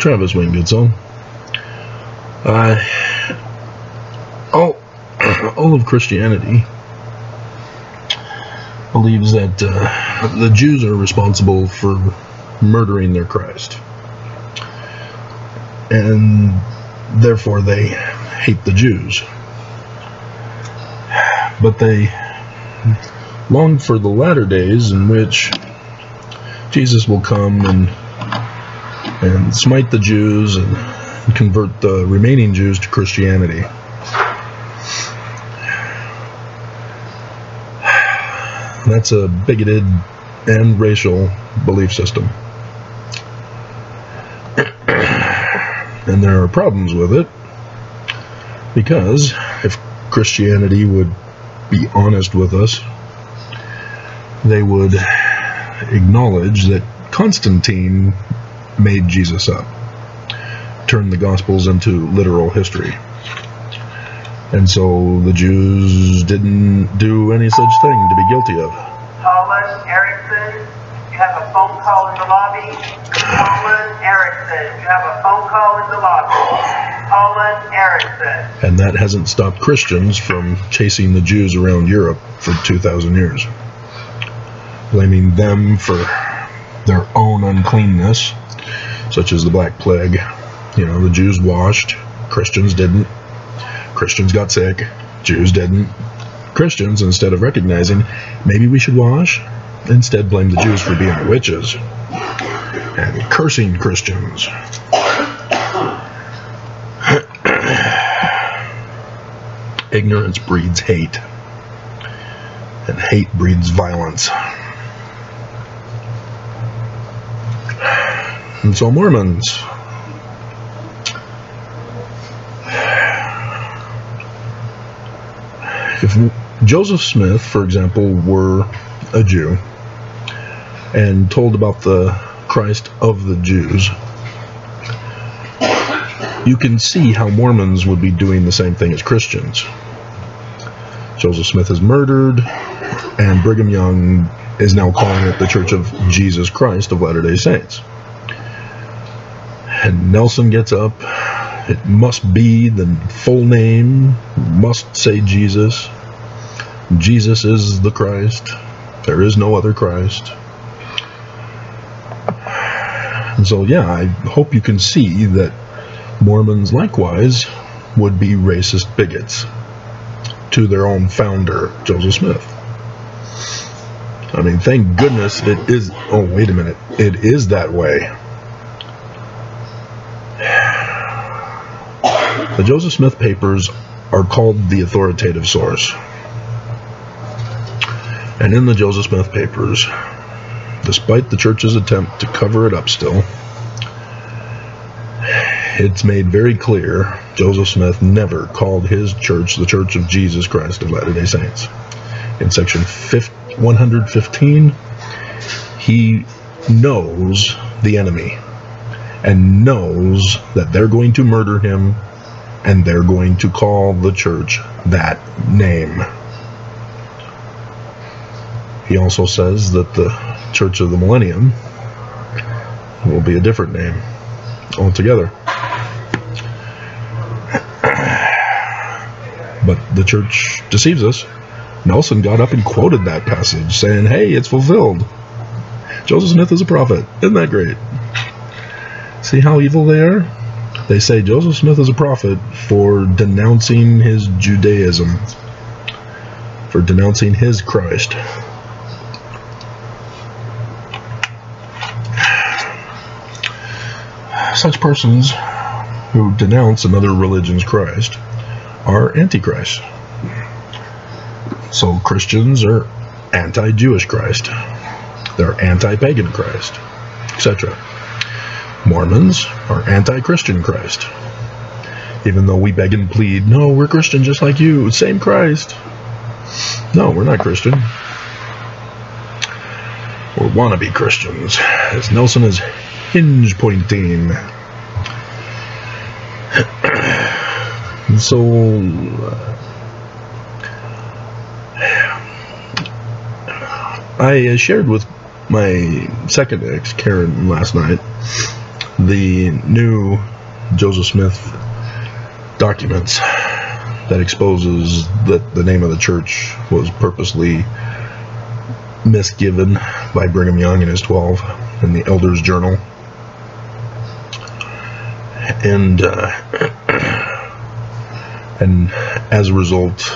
Travis Wayne Goodsell. All of Christianity believes that the Jews are responsible for murdering their Christ, and therefore they hate the Jews. But they long for the latter days in which Jesus will come and smite the Jews and convert the remaining Jews to Christianity. That's a bigoted and racial belief system. And there are problems with it, because if Christianity would be honest with us, they would acknowledge that Constantine made Jesus up, turned the Gospels into literal history. And so the Jews didn't do any such thing to be guilty of. Paulin Erickson, you have a phone call in the lobby. Paulin Erickson, you have a phone call in the lobby. Paulin Erickson. And that hasn't stopped Christians from chasing the Jews around Europe for 2,000 years, blaming them for their own uncleanness, such as the Black Plague. You know, the Jews washed, Christians didn't. Christians got sick, Jews didn't. Christians, instead of recognizing maybe we should wash, instead blame the Jews for being witches and cursing Christians. Ignorance breeds hate, and hate breeds violence. And so Mormons, if Joseph Smith, for example, were a Jew and told about the Christ of the Jews, you can see how Mormons would be doing the same thing as Christians. Joseph Smith is murdered, and Brigham Young is now calling it the Church of Jesus Christ of Latter-day Saints. And Nelson gets up. It must be the full name, must say Jesus. Jesus is the Christ. There is no other Christ. And so, yeah, I hope you can see that Mormons likewise would be racist bigots to their own founder, Joseph Smith. I mean, thank goodness it is. Oh, wait a minute. It is that way. The Joseph Smith papers are called the authoritative source. And in the Joseph Smith papers, despite the church's attempt to cover it up still, it's made very clear Joseph Smith never called his church the Church of Jesus Christ of Latter-day Saints. In section 115, he knows the enemy and knows that they're going to murder him, and they're going to call the church that name. He also says that the Church of the Millennium will be a different name altogether. But the church deceives us. Nelson got up and quoted that passage, saying, hey, it's fulfilled. Joseph Smith is a prophet. Isn't that great? See how evil they are? They say Joseph Smith is a prophet for denouncing his Judaism, for denouncing his Christ. Such persons who denounce another religion's Christ are antichrist. So Christians are anti-Jewish Christ. They're anti-pagan Christ, etc. Mormons are anti-Christian Christ. Even though we beg and plead, no, we're Christian just like you, same Christ. No, we're not Christian. We're wannabe Christians, as Nelson is hinge pointing. And so I shared with my second ex, Karen, last night, the new Joseph Smith documents that exposes that the name of the church was purposely misgiven by Brigham Young and his 12 in the Elders Journal, and as a result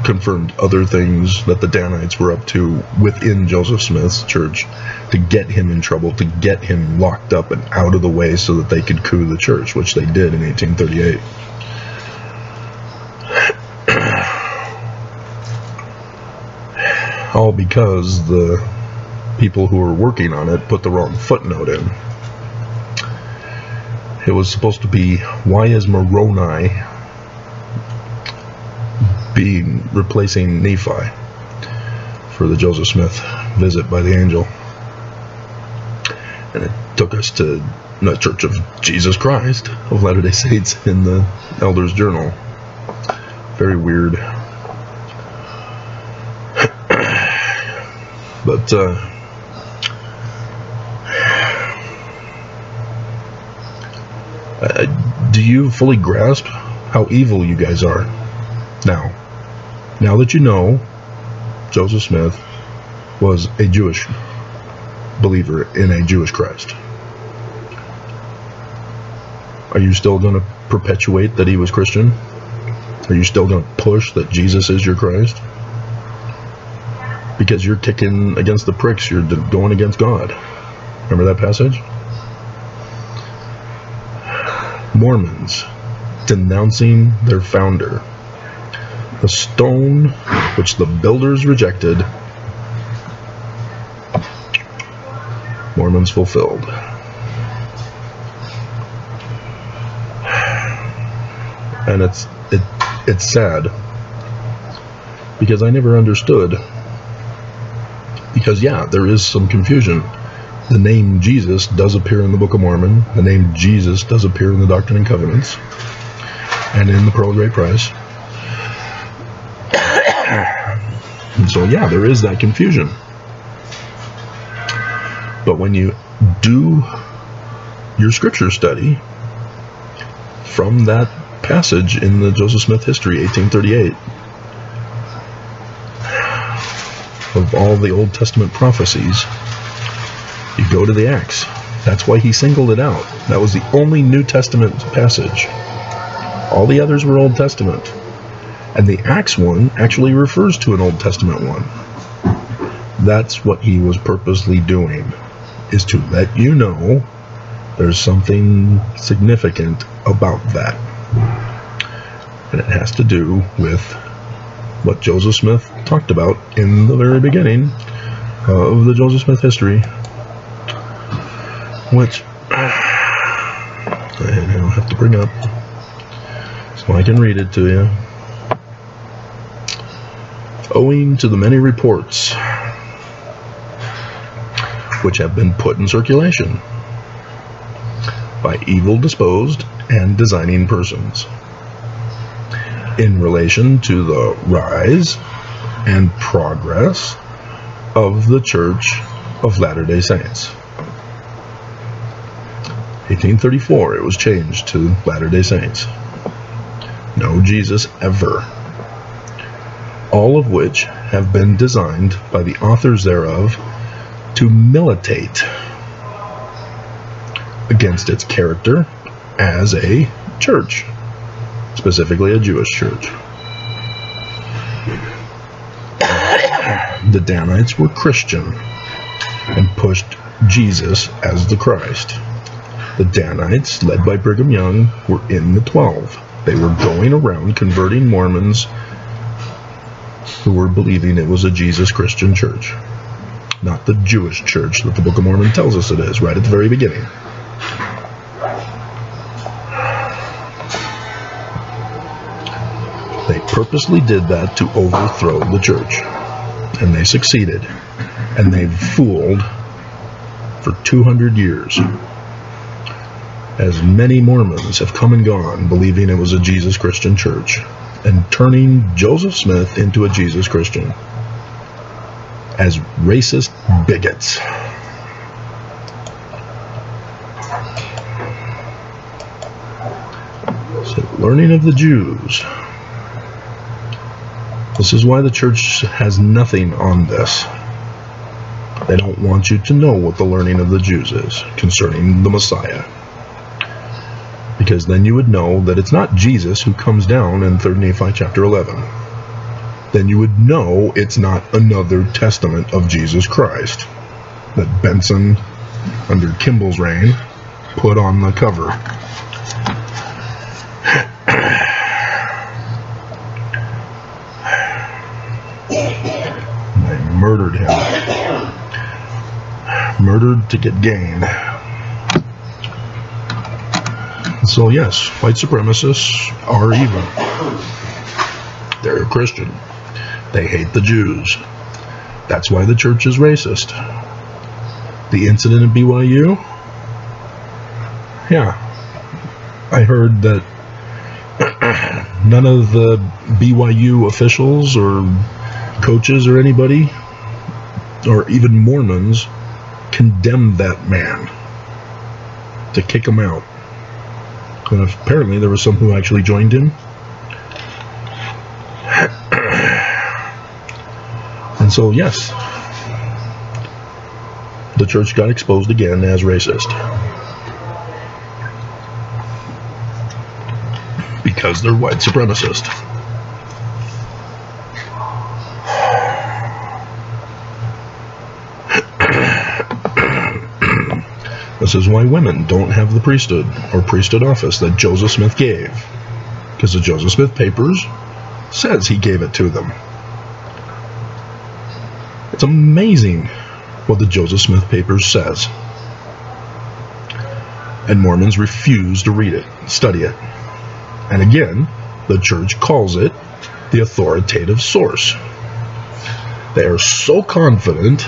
confirmed other things that the Danites were up to within Joseph Smith's church to get him in trouble, to get him locked up and out of the way so that they could coup the church, which they did in 1838. All because the people who were working on it put the wrong footnote in. It was supposed to be, why is Moroni being replacing Nephi for the Joseph Smith visit by the angel? And it took us to the Church of Jesus Christ of Latter-day Saints in the Elders Journal. Very weird. But do you fully grasp how evil you guys are now? Now that you know Joseph Smith was a Jewish believer in a Jewish Christ, are you still going to perpetuate that he was Christian? Are you still going to push that Jesus is your Christ? Because you're kicking against the pricks, you're going against God. Remember that passage? Mormons denouncing their founder. The stone which the builders rejected, Mormons fulfilled. And it's sad, because I never understood. Because yeah, there is some confusion. The name Jesus does appear in the Book of Mormon. The name Jesus does appear in the Doctrine and Covenants and in the Pearl of Great Price. And so yeah, there is that confusion. But when you do your scripture study from that passage in the Joseph Smith history, 1838, of all the Old Testament prophecies, you go to the Acts. That's why he singled it out. That was the only New Testament passage. All the others were Old Testament. And the Acts one actually refers to an Old Testament one. That's what he was purposely doing, is to let you know there's something significant about that. And it has to do with what Joseph Smith talked about in the very beginning of the Joseph Smith history, which I'll have to bring up so I can read it to you. Owing to the many reports which have been put in circulation by evil-disposed and designing persons in relation to the rise and progress of the Church of Latter-day Saints. 1834, it was changed to Latter-day Saints. No Jesus ever. All of which have been designed by the authors thereof to militate against its character as a church, specifically a Jewish church. The Danites were Christian and pushed Jesus as the Christ. The Danites, led by Brigham Young, were in the 12. They were going around converting Mormons who were believing it was a Jesus Christian church, not the Jewish church that the Book of Mormon tells us it is right at the very beginning. They purposely did that to overthrow the church, and they succeeded, and they've fooled for 200 years. As many Mormons have come and gone believing it was a Jesus Christian church, and turning Joseph Smith into a Jesus Christian as racist bigots. Learning of the Jews. This is why the church has nothing on this. They don't want you to know what the learning of the Jews is concerning the Messiah. Because then you would know that it's not Jesus who comes down in 3 Nephi chapter 11. Then you would know it's not another testament of Jesus Christ that Benson, under Kimball's reign, put on the cover. They murdered him. Murdered to get gain. So yes, white supremacists are evil. They're Christian. They hate the Jews. That's why the church is racist. The incident at BYU? Yeah. I heard that none of the BYU officials or coaches or anybody, or even Mormons, condemned that man to kick him out. And apparently there were some who actually joined him. And so, yes, the church got exposed again as racist. Because they're white supremacist. This is why women don't have the priesthood or priesthood office that Joseph Smith gave. Because the Joseph Smith Papers says he gave it to them. It's amazing what the Joseph Smith Papers says. And Mormons refuse to read it, study it. And again, the church calls it the authoritative source. They are so confident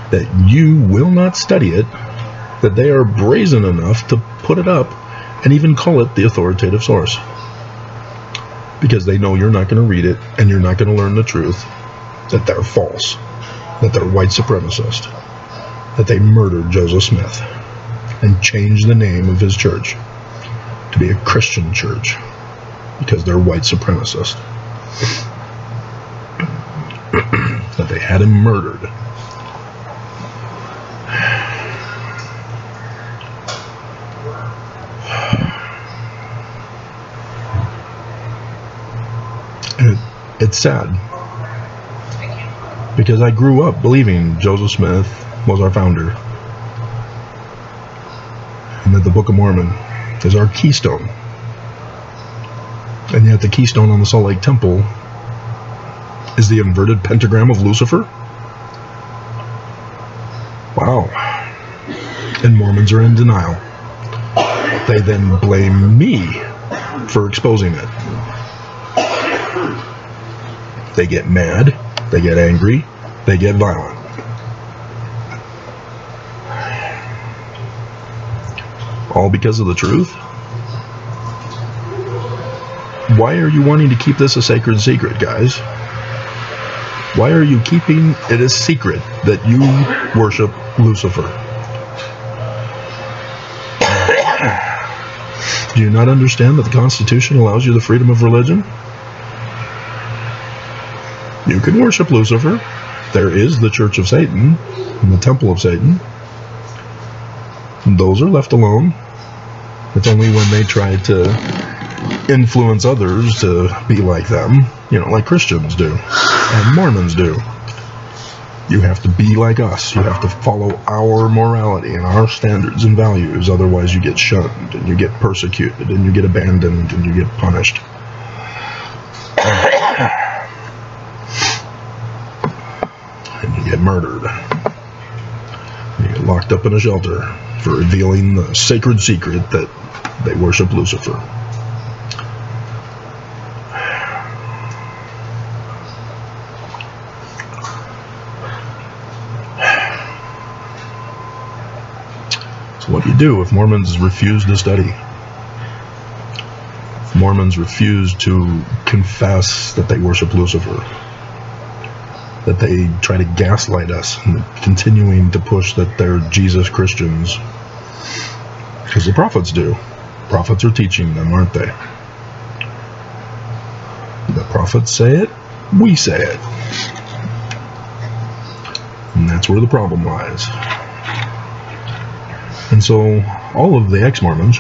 that you will not study it that they are brazen enough to put it up and even call it the authoritative source. Because they know you're not going to read it and you're not going to learn the truth, that they're false, that they're white supremacist, that they murdered Joseph Smith and changed the name of his church to be a Christian church because they're white supremacist. That they had him murdered. And it's sad. Because I grew up believing Joseph Smith was our founder. And that the Book of Mormon is our keystone. And yet the keystone on the Salt Lake Temple is the inverted pentagram of Lucifer? Wow. And Mormons are in denial. They then blame me for exposing it. They get mad, they get angry, they get violent. All because of the truth? Why are you wanting to keep this a sacred secret, guys? Why are you keeping it a secret that you worship Lucifer? Do you not understand that the Constitution allows you the freedom of religion? You can worship Lucifer. There is the Church of Satan and the Temple of Satan. And those are left alone. It's only when they try to influence others to be like them, you know, like Christians do and Mormons do. You have to be like us. You have to follow our morality and our standards and values. Otherwise you get shunned and you get persecuted and you get abandoned and you get punished. And you get murdered. You get locked up in a shelter for revealing the sacred secret that they worship Lucifer. So what do you do if Mormons refuse to study? If Mormons refuse to confess that they worship Lucifer? That they try to gaslight us, and continuing to push that they're Jesus Christians? Because the prophets do. Prophets are teaching them, aren't they? Prophets say it, we say it. And that's where the problem lies. And so all of the ex-Mormons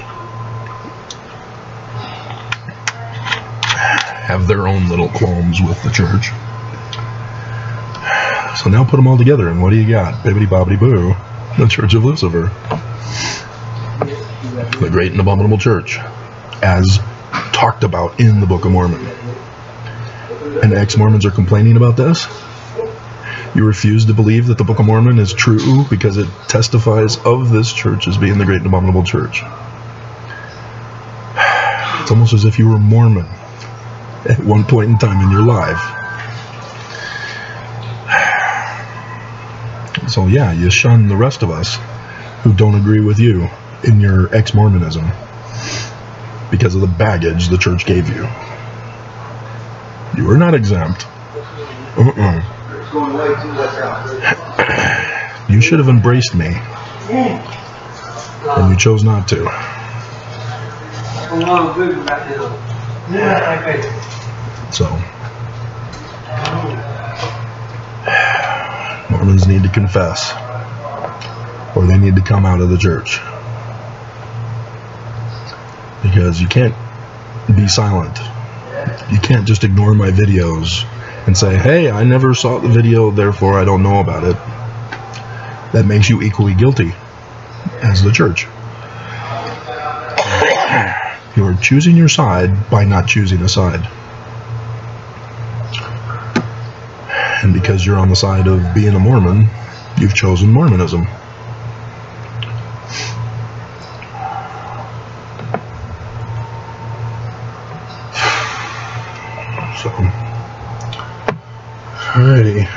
have their own little qualms with the church. So now put them all together, and what do you got? Bibbidi bobbidi boo. The Church of Lucifer. The great and abominable church, as talked about in the Book of Mormon. And ex-Mormons are complaining about this? You refuse to believe that the Book of Mormon is true because it testifies of this church as being the great and abominable church. It's almost as if you were Mormon at one point in time in your life. So yeah, you shun the rest of us who don't agree with you in your ex-Mormonism because of the baggage the church gave you. You are not exempt. You should have embraced me, and you chose not to. So, Mormons need to confess, or they need to come out of the church. Because you can't be silent. You can't just ignore my videos and say, hey, I never saw the video, therefore I don't know about it. That makes you equally guilty as the church. You're choosing your side by not choosing a side. And because you're on the side of being a Mormon, you've chosen Mormonism. So, alrighty.